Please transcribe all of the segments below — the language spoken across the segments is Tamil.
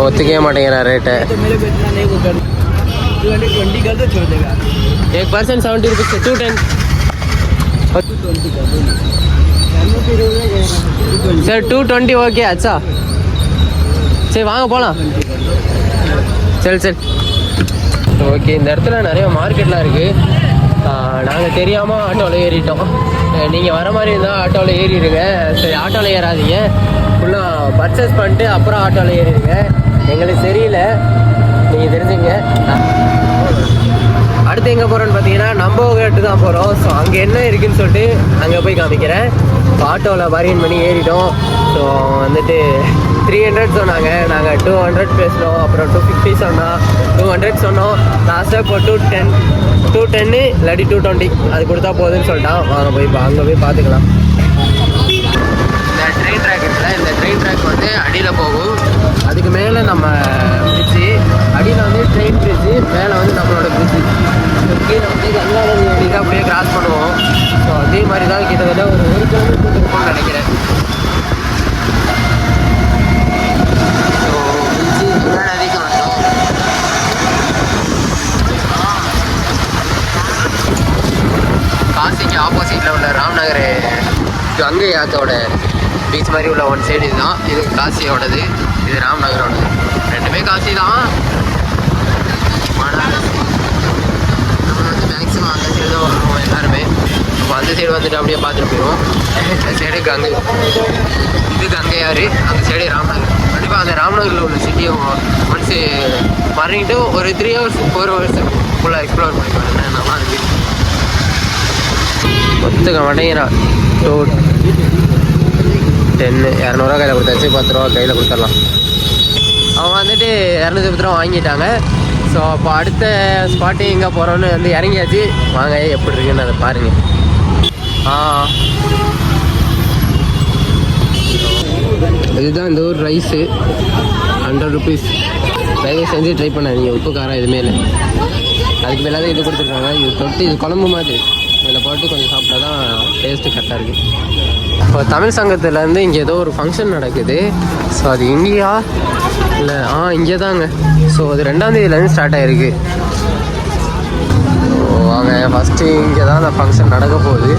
ஒத்துக்கவே மாட்டேங்கிறேன் ரேட்டை. 1% 70 rupees 210 सर 220 ஓகே அச்சா. சரி வாங்க போகலாம். சரி சரி ஓகே. இந்த இடத்துல நிறைய மார்க்கெட்லாம் இருக்குது. நாங்கள் தெரியாமல் ஆட்டோவில் ஏறிட்டோம். நீங்கள் வர மாதிரி இருந்தால் ஆட்டோவில் ஏறிடுங்க. சரி ஆட்டோவில் ஏறாதீங்க, ஃபுல்லாக பர்ச்சேஸ் பண்ணிட்டு அப்புறம் ஆட்டோவில் ஏறிடுங்க. எங்களுக்கு தெரியல, நீங்கள் தெரிஞ்சுங்க. அடுத்து எங்கே போகிறோன்னு பார்த்தீங்கன்னா நம்பகட்டு தான் போகிறோம். ஸோ அங்கே என்ன இருக்குதுன்னு சொல்லிட்டு அங்கே போய் காமிக்கிறேன். இப்போ ஆட்டோவில் பரியன் பண்ணி ஏறிட்டோம். ஸோ வந்துட்டு 300 சொன்னாங்க, நாங்கள் 200 பேசினோம். அப்புறம் 250 சொன்னோம், 200 சொன்னோம். லாஸ்ட்டாக இப்போ 210 இல்லாட்டி 220 அது கொடுத்தா போகுதுன்னு சொல்லிட்டான். வாங்க போய் அங்கே போய் பார்த்துக்கலாம். இந்த ட்ரெயின் ட்ராக் இருக்குல்ல, இந்த ட்ரெயின் ட்ராக் வந்து அடியில் போகும். அதுக்கு மேலே நம்ம பிரிட்ஜு, அடியில் வந்து ட்ரெயின் பிரிட்ஜு, மேலே வந்து நம்மளோட பிரிட்ஜு. கீழே வந்து கங்காநதி வழியாக அப்படியே கிராஸ் பண்ணுவோம். ஸோ அதே மாதிரி தான் கிட்டத்தட்ட ஒரு 1 கிலோமீட்டர் இருக்கும்னு நினைக்கிறேன். ஸோ பிரிட்ஜு கங்காநதிக்கு வந்தோம். காசிக்கு ஆப்போசிட்டில் உள்ள ராம்நகர் கங்கை ஆத்தோட பீச் மாதிரி உள்ள ஒன் சைடு இதுதான். இது காசியோடது, இது ராம்நகரோடது. ரெண்டுமே காசி தான். நம்ம வந்து மேக்ஸிமம் அந்த சைடு தான் வருவோம் எல்லாருமே. இப்போ அந்த சைடு வந்துட்டு அப்படியே பார்த்துட்டு போயிடுவோம். இந்த சைடு கங்கை, இது கங்கையாறு, அந்த சைடு ராம்நகர். கண்டிப்பாக அந்த ராம்நகரில் உள்ள சிட்டியை ஒன்ஸு பண்ணிட்டு ஒரு 3 hours 4 hours ஃபுல்லாக எக்ஸ்ப்ளோர் பண்ணி பாருங்க, நல்லா இருக்குது. ஒத்துக்க மாட்டேங்கிறான். 210 200 கையில் கொடுத்தாச்சு, 10 ரூபா கையில் கொடுத்துடலாம். அவங்க வந்துட்டு 210 ரூபா வாங்கிட்டாங்க. ஸோ அப்போ அடுத்த ஸ்பாட்டு எங்கே போகிறோன்னு வந்து இறங்கியாச்சு. வாங்க எப்படி இருக்குன்னு அதை பாருங்கள். இதுதான் இந்த ஊர் ரைஸு, 100 rupees. தயவு செஞ்சு ட்ரை பண்ணாதீங்க, உப்பு காரம் எதுவுமே இல்லை. அதுக்கு மேலே இது கொடுத்துருக்காங்க. இது தொட்டு இது குழம்பு மாதிரி இதில் போட்டு கொஞ்சம் சாப்பிட்டா தான் டேஸ்ட்டு கரெக்டாக இருக்குது. இப்போ தமிழ் சங்கத்துலேருந்து இங்கே ஏதோ ஒரு ஃபங்க்ஷன் நடக்குது. ஸோ அது இங்கேயா இல்லை இங்கே தாங்க. ஸோ அது 2ஆம் தேதியிலேருந்து ஸ்டார்ட் ஆகிருக்கு. ஸோ வாங்க ஃபஸ்ட்டு இங்கே தான் அந்த ஃபங்க்ஷன் நடக்க போகுது.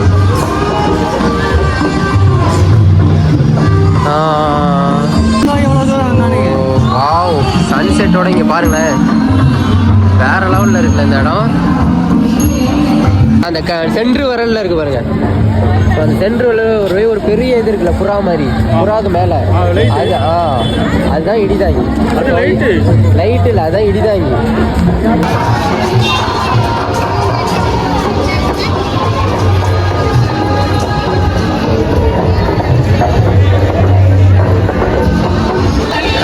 வாவ், சன்செட்டோட இங்கே பாருங்களேன், வேறு லெவலில் இருக்குல்ல இந்த இடம். அந்த சென்ட்ரு வரலில் இருக்குது பாருங்க. அந்த சென்ட்ரில் ஒரு பெரிய இது இருக்குல்ல, புறா மாதிரி, புறாவுக்கு மேலே அது அதுதான் இடிதாங்கி. லைட்டு இல்லை, அதுதான் இடிதாங்கி.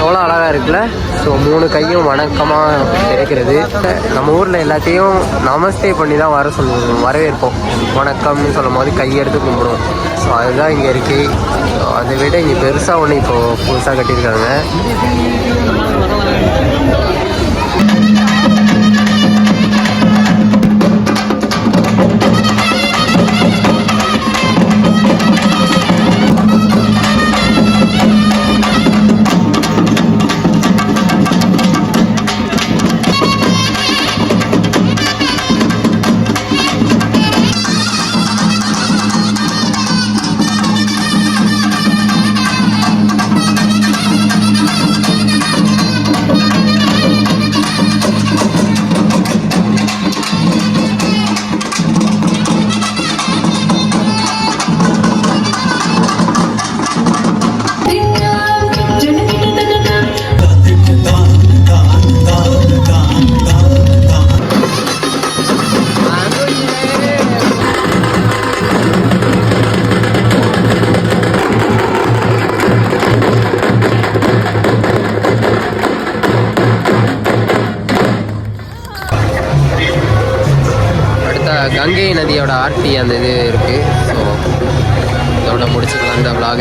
எவ்வளோ அழகாக இருக்குல்ல. ஸோ 3 கையும் வணக்கமாக இருக்கிறது. நம்ம ஊரில் எல்லாத்தையும் நமஸ்தே பண்ணி தான் வரவேற்போம். வணக்கம்னு சொல்லும் போது கையெடுத்து கும்பிடுவோம். ஸோ அதுதான் இங்கே இருக்குது. அதை விட இங்கே பெருசாக ஒன்று இப்போது புதுசாக கட்டியிருக்காங்க. கங்கை நதியோட ஆர்த்தி அந்த இது இருக்குது. ஸோ இதோட முடிச்சுக்கலாம் இந்த vlog.